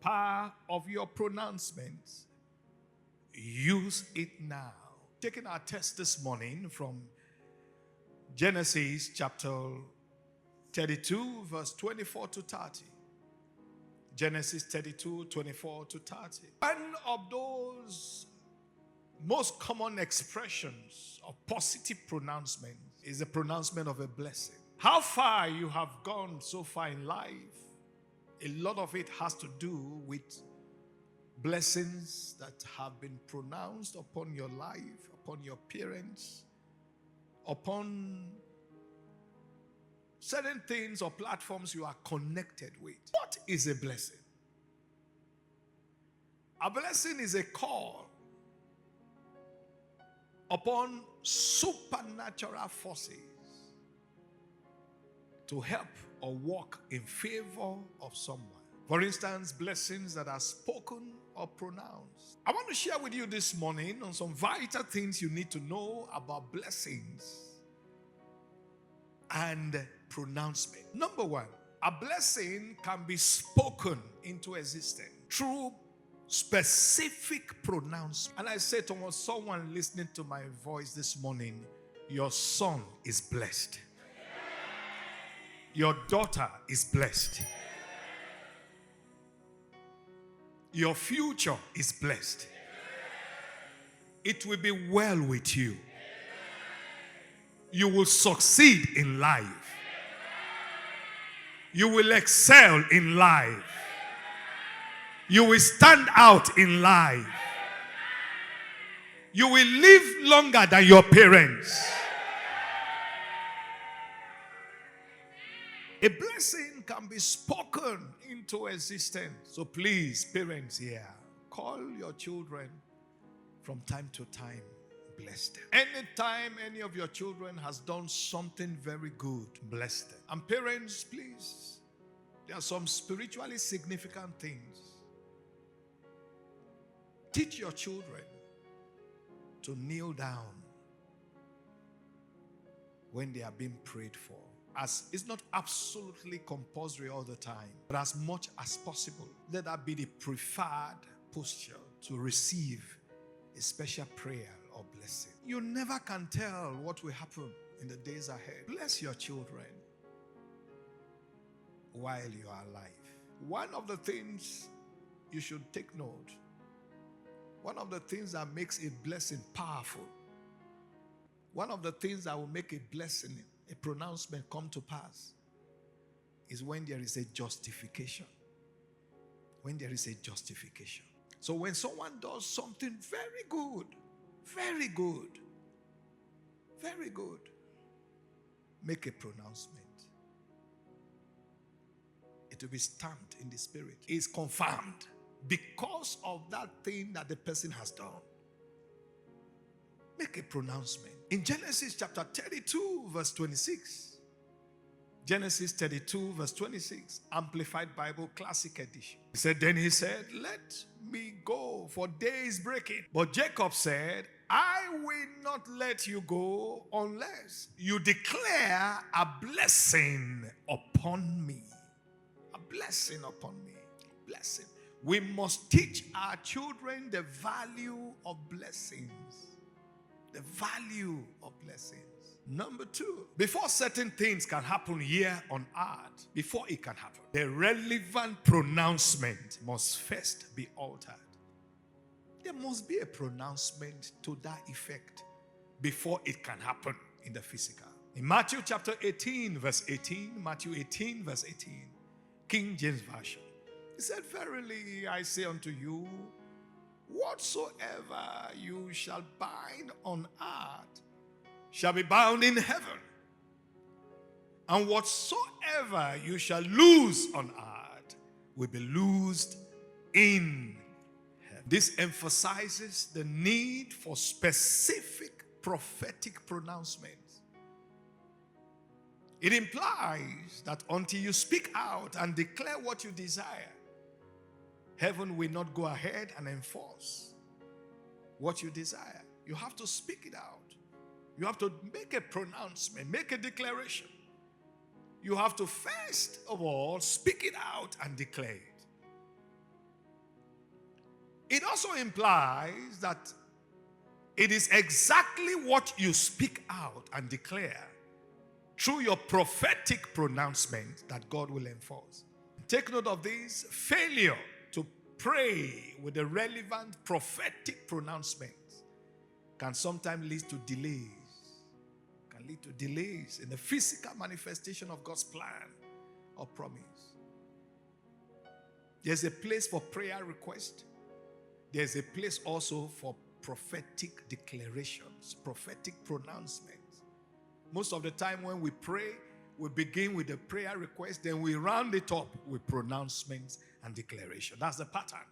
power of your pronouncements. Use it now. Taking our text this morning from Genesis chapter 32, verse 24 to 30. Genesis 32, 24 to 30. One of those most common expressions of positive pronouncement is the pronouncement of a blessing. How far you have gone so far in life, a lot of it has to do with blessings that have been pronounced upon your life, upon your parents, upon certain things or platforms you are connected with. What is a blessing? A blessing is a call upon supernatural forces to help or work in favor of someone. For instance, blessings that are spoken or pronounced. I want to share with you this morning on some vital things you need to know about blessings and pronouncement. Number one, a blessing can be spoken into existence through specific pronouncement. And I say to someone listening to my voice this morning, your son is blessed. Your daughter is blessed. Your future is blessed. It will be well with you. You will succeed in life. You will excel in life. You will stand out in life. You will live longer than your parents. A blessing can be spoken into existence. So please, parents here, call your children from time to time. Bless them. Anytime any of your children has done something very good, bless them. And parents, please, there are some spiritually significant things. Teach your children to kneel down when they are being prayed for. As it's not absolutely compulsory all the time, but as much as possible, let that be the preferred posture to receive a special prayer or blessing. You never can tell what will happen in the days ahead. Bless your children while you are alive. One of the things you should take note, one of the things that makes a blessing powerful, one of the things that will make a blessing, a pronouncement come to pass, is when there is a justification. When there is a justification. So when someone does something very good, very good, very good, make a pronouncement. It will be stamped in the spirit. It's confirmed because of that thing that the person has done. Make a pronouncement. In Genesis chapter 32 verse 26. Genesis 32 verse 26. Amplified Bible Classic Edition. He said, then he said, let me go, for day is breaking. But Jacob said, I will not let you go unless you declare a blessing upon me. A blessing upon me. Blessing. We must teach our children the value of blessings. The value of blessings. Number two, before certain things can happen here on earth, before it can happen, the relevant pronouncement must first be altered. There must be a pronouncement to that effect before it can happen in the physical. In Matthew chapter 18 verse 18, Matthew 18 verse 18, King James Version, he said, verily I say unto you, whatsoever you shall bind on earth shall be bound in heaven, and whatsoever you shall loose on earth will be loosed in heaven. This emphasizes the need for specific prophetic pronouncements. It implies that until you speak out and declare what you desire, heaven will not go ahead and enforce what you desire. You have to speak it out. You have to make a pronouncement, make a declaration. You have to first of all speak it out and declare it. It also implies that it is exactly what you speak out and declare through your prophetic pronouncement that God will enforce. Take note of this: failure to pray with the relevant prophetic pronouncements can sometimes lead to delays. Can lead to delays in the physical manifestation of God's plan or promise. There's a place for prayer request. There's a place also for prophetic declarations, prophetic pronouncements. Most of the time when we pray, we begin with the prayer request, then we round it up with pronouncements and declaration. That's the pattern.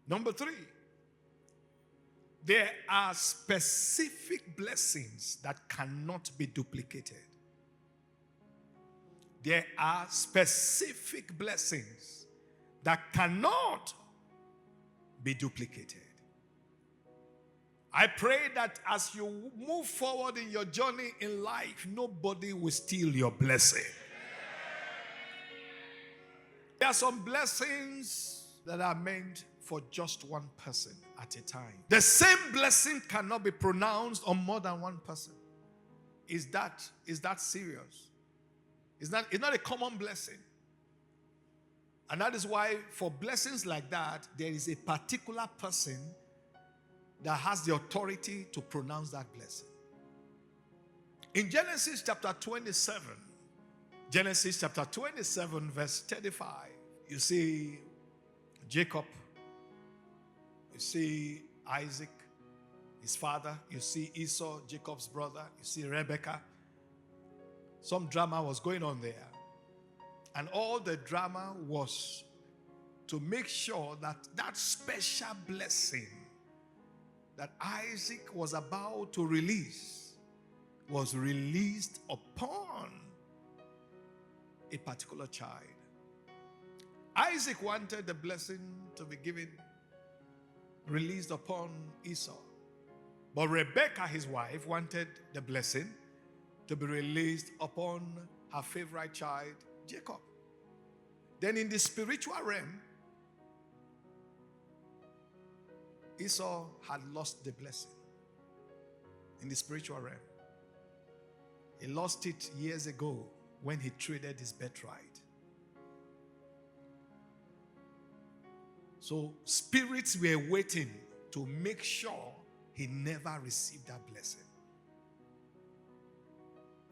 Number 3, there are specific blessings that cannot be duplicated. There are specific blessings that cannot be duplicated. I pray that as you move forward in your journey in life, nobody will steal your blessing. There are some blessings that are meant for just one person at a time. The same blessing cannot be pronounced on more than one person. Is that serious? It's not a common blessing. And that is why for blessings like that, there is a particular person that has the authority to pronounce that blessing. In Genesis chapter 27, verse 35, you see Jacob, you see Isaac, his father, you see Esau, Jacob's brother, you see Rebekah. Some drama was going on there. And all the drama was to make sure that that special blessing that Isaac was about to release was released upon a particular child. Isaac wanted the blessing to be given, released upon Esau. But Rebekah, his wife, wanted the blessing to be released upon her favorite child, Jacob. Then in the spiritual realm, Esau had lost the blessing. In the spiritual realm, he lost it years ago when he traded his birthright. So spirits were waiting to make sure he never received that blessing.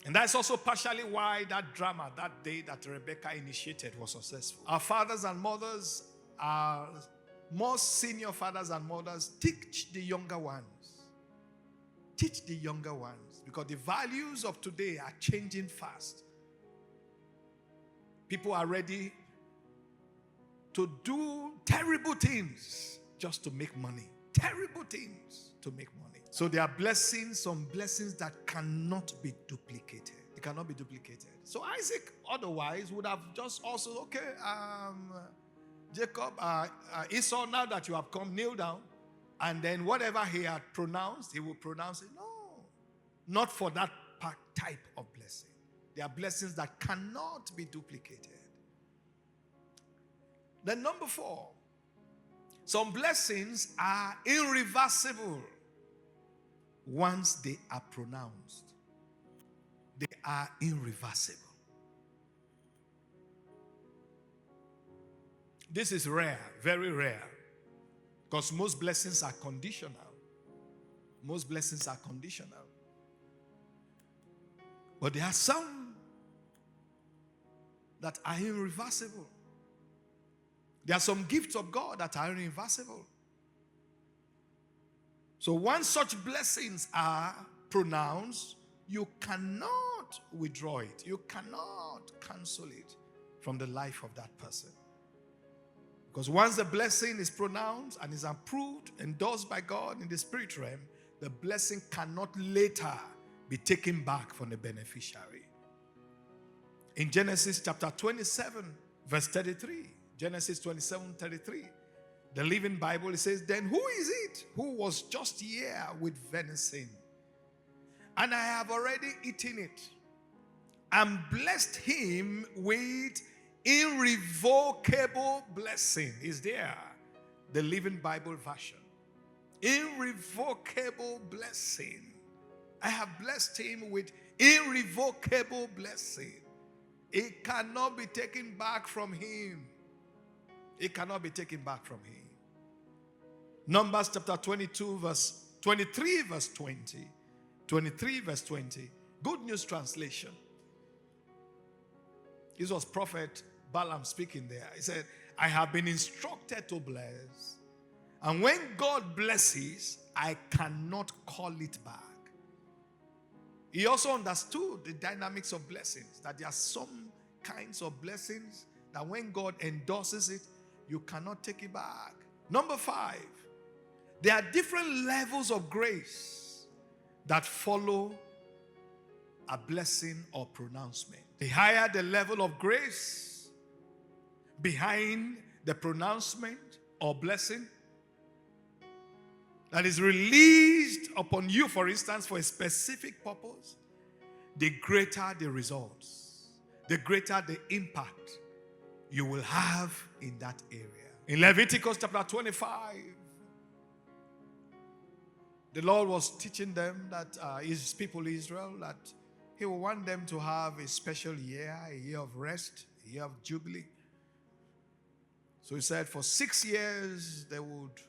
And that's also partially why that drama that day that Rebekah initiated was successful. Our fathers and mothers, our most senior fathers and mothers, teach the younger ones. Teach the younger ones, because the values of today are changing fast. People are ready to do terrible things just to make money. Terrible things to make money. So there are blessings, some blessings that cannot be duplicated. It cannot be duplicated. So Isaac otherwise would have just also, Jacob, Esau, now that you have come, kneel down. And then whatever he had pronounced, he will pronounce it. No. Not for that type of blessing. There are blessings that cannot be duplicated. Then number 4. Some blessings are irreversible once they are pronounced. They are irreversible. This is rare, very rare, because most blessings are conditional. Most blessings are conditional. But there are some that are irreversible. There are some gifts of God that are irreversible. So once such blessings are pronounced, you cannot withdraw it. You cannot cancel it from the life of that person. Because once the blessing is pronounced and is approved, endorsed by God in the spirit realm, the blessing cannot later be taken back from the beneficiary. In Genesis chapter 27, verse 33, Genesis 27:33, the Living Bible, it says, "Then who is it who was just here with venison? And I have already eaten it, and blessed him with irrevocable blessing." Is there? the Living Bible version. Irrevocable blessing. I have blessed him with irrevocable blessing. It cannot be taken back from him. It cannot be taken back from him. Numbers chapter 22 verse 23 verse 20. 23 verse 20. Good News Translation. This was Prophet Balaam speaking there. He said, I have been instructed to bless. And when God blesses, I cannot call it back. He also understood the dynamics of blessings. That there are some kinds of blessings that when God endorses it, you cannot take it back. Number 5. There are different levels of grace that follow a blessing or pronouncement. The higher the level of grace behind the pronouncement or blessing that is released upon you, for instance, for a specific purpose, the greater the results, the greater the impact you will have in that area. In Leviticus chapter 25, the Lord was teaching them that his people Israel, that he will want them to have a special year, a year of rest, a year of jubilee. So he said for 6 years they would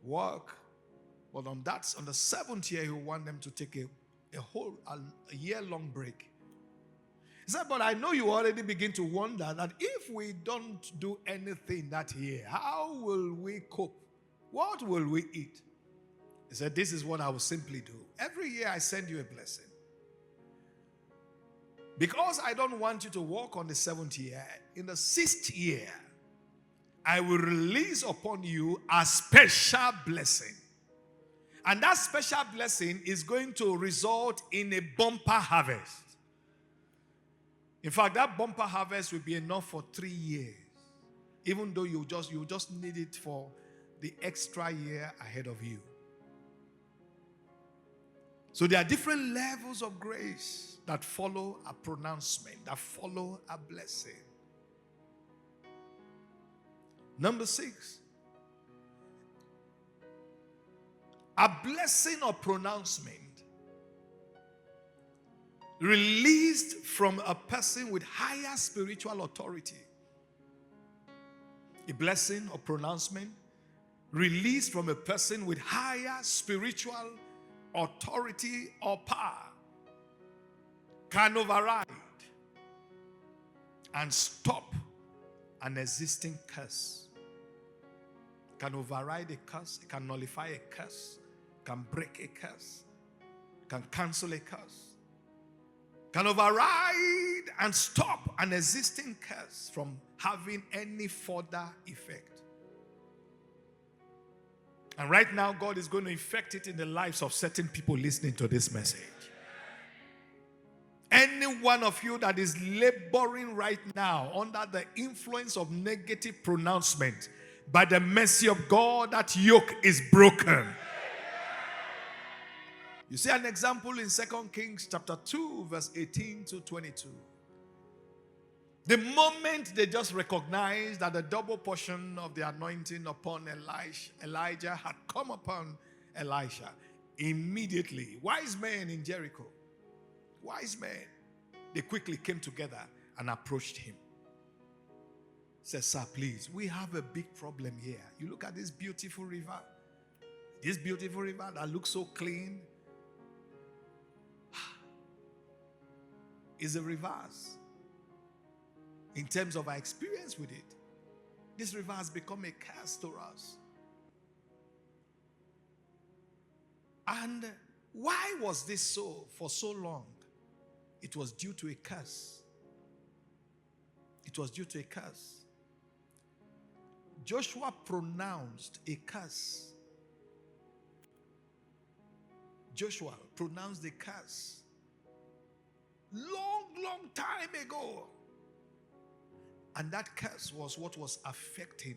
work, but on the 7th year he would want them to take a year-long break. He said, but I know you already begin to wonder that if we don't do anything that year, how will we cope? What will we eat? He said, this is what I will simply do. Every year I send you a blessing. Because I don't want you to walk on the 7th year, in the 6th year, I will release upon you a special blessing. And that special blessing is going to result in a bumper harvest. In fact, that bumper harvest will be enough for 3 years. Even though you just need it for the extra year ahead of you. So there are different levels of grace that follow a pronouncement, that follow a blessing. Number 6. A blessing or pronouncement released from a person with higher spiritual authority. A blessing or pronouncement released from a person with higher spiritual authority or power can override and stop an existing curse. Can override a curse, it can nullify a curse, can break a curse, can cancel a curse, can override and stop an existing curse from having any further effect. And right now, God is going to effect it in the lives of certain people listening to this message. Any one of you that is laboring right now under the influence of negative pronouncement, by the mercy of God, that yoke is broken. You see an example in 2 Kings chapter 2, verse 18 to 22. The moment they just recognized that the double portion of the anointing upon Elijah had come upon Elisha, immediately, wise men in Jericho, they quickly came together and approached him. Said, sir, please, we have a big problem here. You look at this beautiful river that looks so clean. Is a reverse. In terms of our experience with it, this river has become a curse to us. And why was this so for so long? It was due to a curse. It was due to a curse. Joshua pronounced a curse. Joshua pronounced a curse. Long time ago. And that curse was what was affecting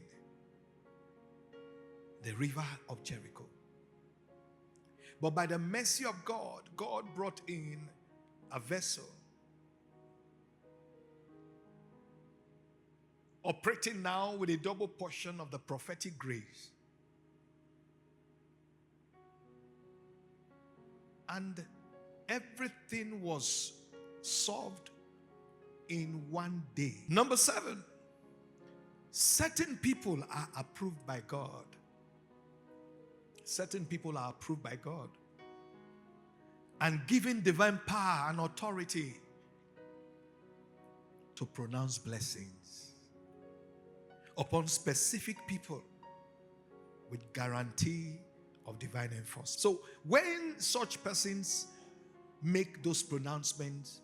the river of Jericho. But by the mercy of God, God brought in a vessel operating now with a double portion of the prophetic grace. And everything was solved in one day. Number 7, certain people are approved by God. Certain people are approved by God and given divine power and authority to pronounce blessings upon specific people with guarantee of divine enforcement. So when such persons make those pronouncements,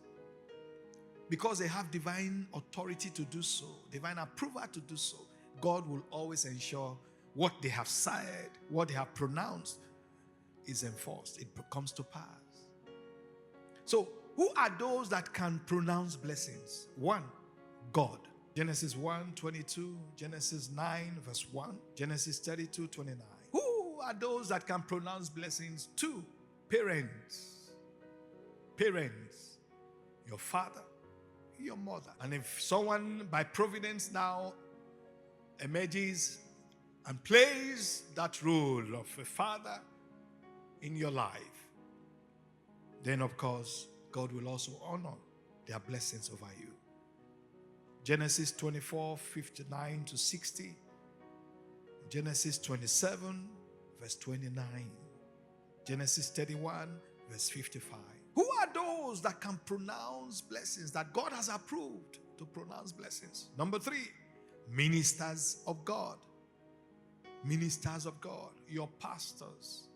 because they have divine authority to do so, divine approval to do so, God will always ensure what they have said, what they have pronounced is enforced. It comes to pass. So who are those that can pronounce blessings? 1, God. Genesis 1:22, Genesis 9 verse 1, Genesis 32:29. Who are those that can pronounce blessings? 2, parents. Parents. Your father, your mother. And if someone by providence now emerges and plays that role of a father in your life, then of course God will also honor their blessings over you. Genesis 24:59-60, Genesis 27 verse 29, Genesis 31 verse 55. Who are those that can pronounce blessings, that God has approved to pronounce blessings? Number 3, ministers of God. Ministers of God, your pastors,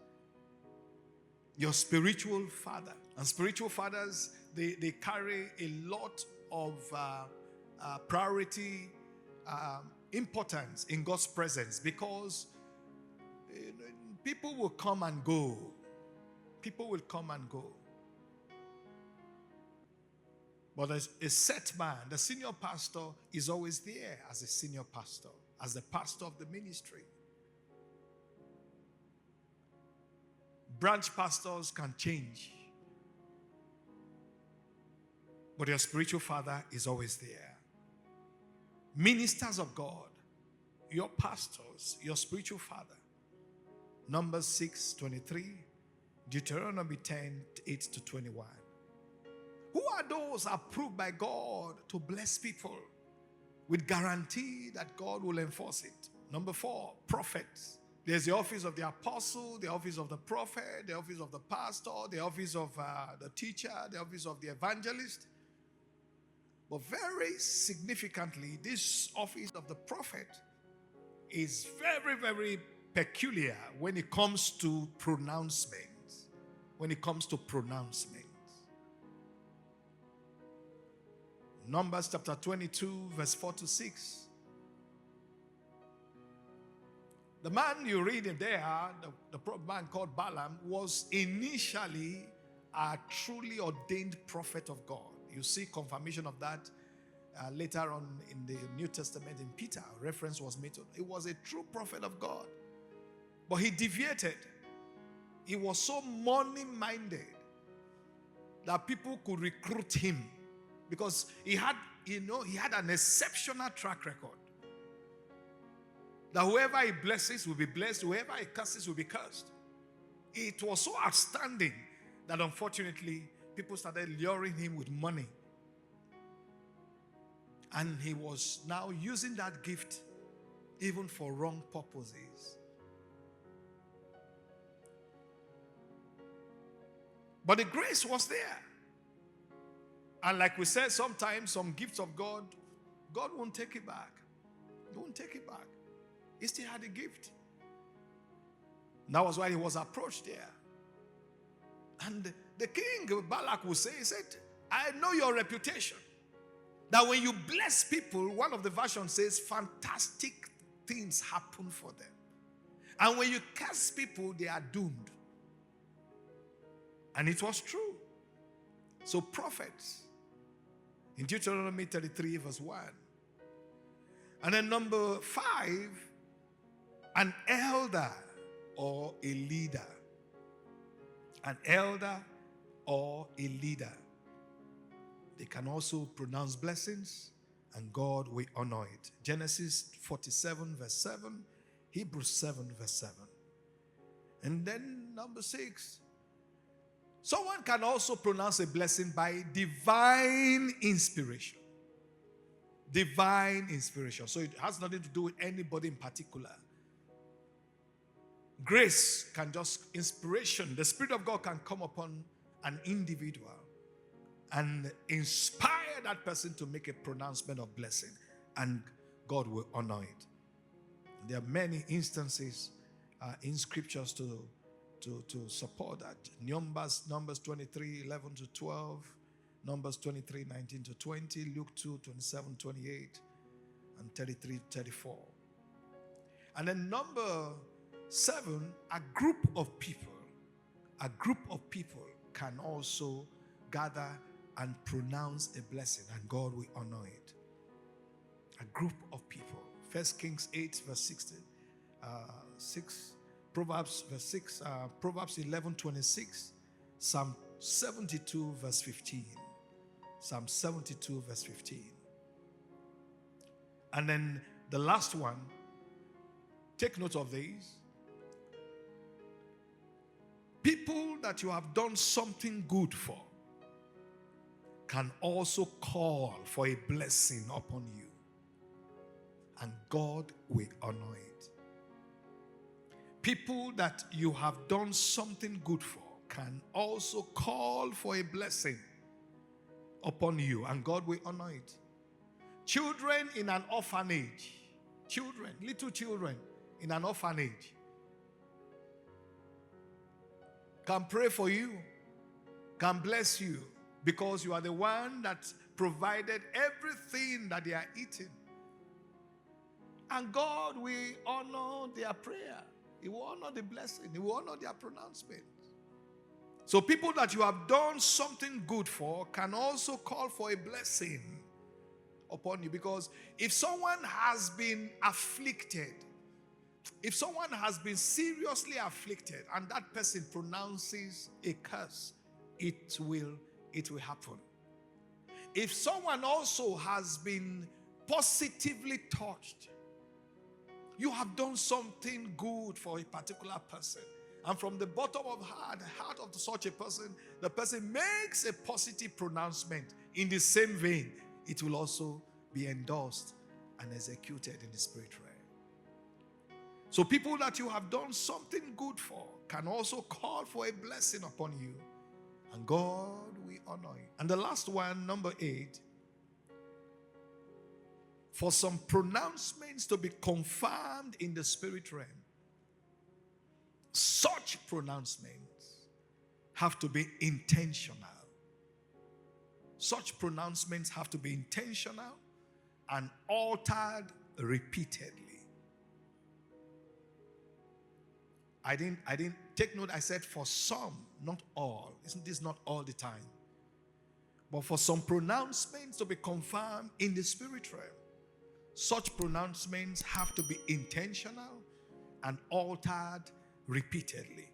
your spiritual father. And spiritual fathers, they carry a lot of priority, importance in God's presence, because people will come and go. People will come and go. But as a set man, the senior pastor is always there as a senior pastor, as the pastor of the ministry. Branch pastors can change, but your spiritual father is always there. Ministers of God, your pastors, your spiritual father. Numbers 6:23, Deuteronomy 10:8-21. Who are those approved by God to bless people with guarantee that God will enforce it? Number 4, prophets. There's the office of the apostle, the office of the prophet, the office of the pastor, the office of the teacher, the office of the evangelist. But very significantly, this office of the prophet is very, very peculiar when it comes to pronouncements. When it comes to pronouncements. Numbers chapter 22, verse 4-6. The man you read in there, the man called Balaam, was initially a truly ordained prophet of God. You see confirmation of that later on in the New Testament in Peter. Reference was made to it. He was a true prophet of God. But he deviated. He was so money-minded that people could recruit him, because he had an exceptional track record. That whoever he blesses will be blessed, whoever he curses will be cursed. It was so outstanding that unfortunately people started luring him with money. And he was now using that gift even for wrong purposes. But the grace was there. And like we said, sometimes some gifts of God, God won't take it back. He won't take it back. He still had a gift. That was why he was approached there. And the king, Balak, would say, he said, I know your reputation. That when you bless people, one of the versions says, fantastic things happen for them. And when you curse people, they are doomed. And it was true. So prophets, in Deuteronomy 33 verse 1. And then number 5, an elder or a leader. An elder or a leader. They can also pronounce blessings and God will honor it. Genesis 47 verse 7, Hebrews 7 verse 7. And then number 6, someone can also pronounce a blessing by divine inspiration. Divine inspiration. So it has nothing to do with anybody in particular. Grace can just, inspiration, the Spirit of God can come upon an individual and inspire that person to make a pronouncement of blessing, and God will honor it. There are many instances in scriptures to support that. Numbers 23, 11 to 12, Numbers 23, 19 to 20, Luke 2, 27, 28, and 33, 34. And then number 7, a group of people can also gather and pronounce a blessing, and God will honor it. A group of people. 1 Kings 8 verse 16, 6, Proverbs verse 6, Proverbs 11:26, Psalm 72 verse 15. Psalm 72 verse 15. And then the last one, take note of these. People that you have done something good for can also call for a blessing upon you, and God will honor it. People that you have done something good for can also call for a blessing upon you, and God will honor it. Children in an orphanage, little children in an orphanage can pray for you, can bless you, because you are the one that provided everything that they are eating. And God will honor their prayer. He will honor the blessing. He will honor their pronouncement. So people that you have done something good for can also call for a blessing upon you. Because if someone has been afflicted, if someone has been seriously afflicted and that person pronounces a curse, it will happen. If someone also has been positively touched, you have done something good for a particular person, and from the bottom of the heart of such a person, the person makes a positive pronouncement in the same vein, it will also be endorsed and executed in the spirit realm. So people that you have done something good for can also call for a blessing upon you, and God will honor you. And the last one, number 8, for some pronouncements to be confirmed in the spirit realm, such pronouncements have to be intentional. Such pronouncements have to be intentional and altered repeatedly. I didn't take note. I said for some, not all. Isn't this not all the time? But for some pronouncements to be confirmed in the spirit realm, such pronouncements have to be intentional and altered repeatedly.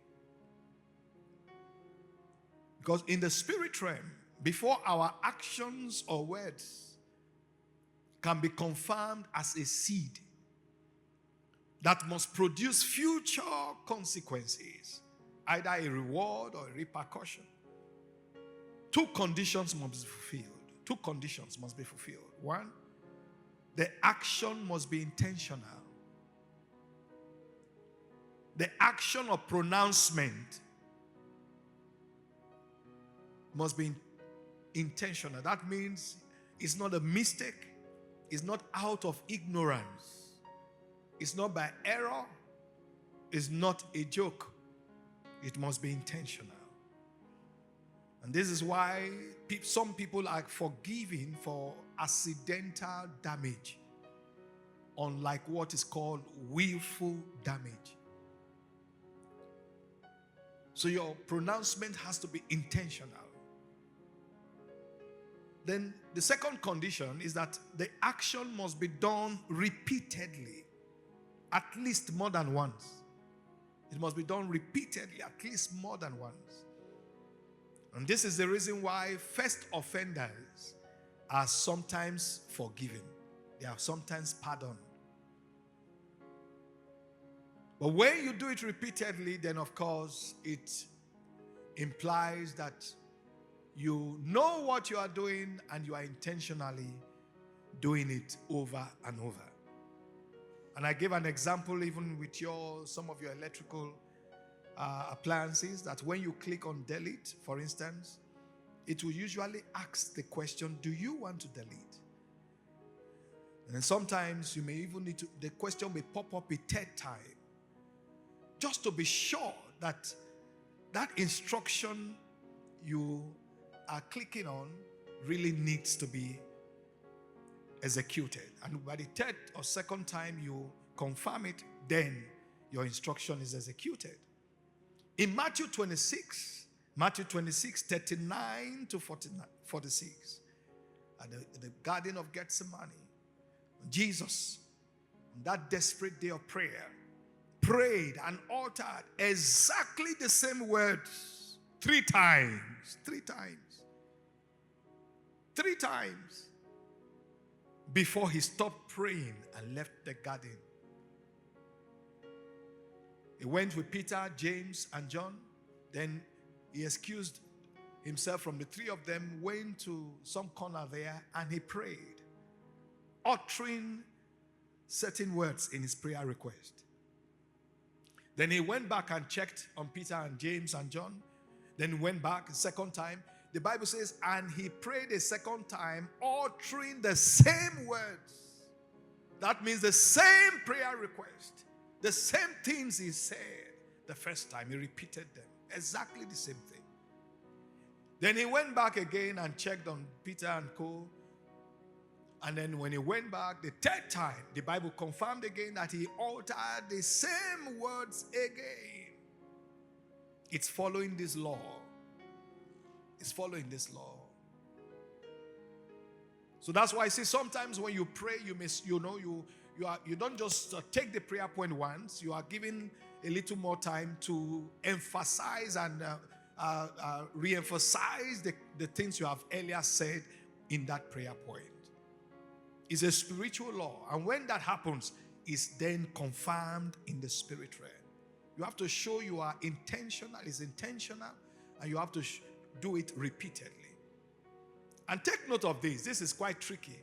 Because in the spirit realm, before our actions or words can be confirmed as a seed that must produce future consequences, either a reward or a repercussion, 2 conditions must be fulfilled. 2 conditions must be fulfilled. 1, the action must be intentional. The action of pronouncement must be intentional. That means it's not a mistake. It's not out of ignorance. It's not by error. It's not a joke. It must be intentional. And this is why some people are forgiven for accidental damage, unlike what is called willful damage. So your pronouncement has to be intentional. Then the second condition is that the action must be done repeatedly, at least more than once. It must be done repeatedly, at least more than once. And this is the reason why first offenders are sometimes forgiven. They are sometimes pardoned. But when you do it repeatedly, then of course it implies that you know what you are doing and you are intentionally doing it over and over. And I gave an example even with some of your electrical appliances, that when you click on delete, for instance, it will usually ask the question, do you want to delete? And then sometimes you may even need to, the question may pop up a third time, just to be sure that that instruction you are clicking on really needs to be executed. And by the third or second time you confirm it, then your instruction is executed. In Matthew 26, 39 to 46, at the Garden of Gethsemane, Jesus, on that desperate day of prayer, prayed and uttered exactly the same words 3 times. 3 times. 3 times. Before he stopped praying and left the garden. He went with Peter, James, and John. Then he excused himself from the 3 of them, went to some corner there, and he prayed, uttering certain words in his prayer request. Then he went back and checked on Peter and James and John. Then he went back a second time. The Bible says, and he prayed a second time, uttering the same words. That means the same prayer request. The same things he said the first time. He repeated them. Exactly the same thing. Then he went back again and checked on Peter and co. And then when he went back the 3rd time, the Bible confirmed again that he uttered the same words again. It's following this law. It's following this law. So that's why I say sometimes when you pray, you don't just take the prayer point once. You are given a little more time to emphasize and re-emphasize the things you have earlier said in that prayer point. It's a spiritual law. And when that happens, it's then confirmed in the spirit realm. You have to show you are intentional. It's intentional. And you have to do it repeatedly. And take note of this. This is quite tricky.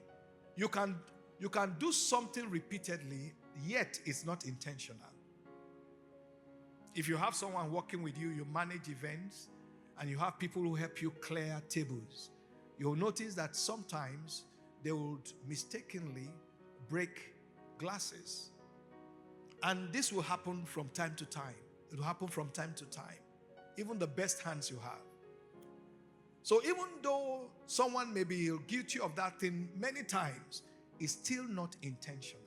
You can do something repeatedly, yet it's not intentional. If you have someone working with you, you manage events, and you have people who help you clear tables, you'll notice that sometimes they would mistakenly break glasses. And this will happen from time to time. It will happen from time to time. Even the best hands you have. So even though someone may be guilty of that thing many times, it's still not intentional.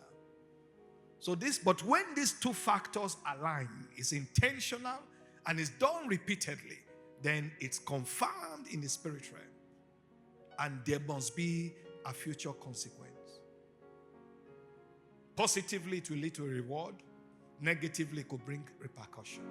But when these 2 factors align, it's intentional and it's done repeatedly, then it's confirmed in the spirit realm. And there must be a future consequence. Positively, it will lead to a reward. Negatively, it could bring repercussion.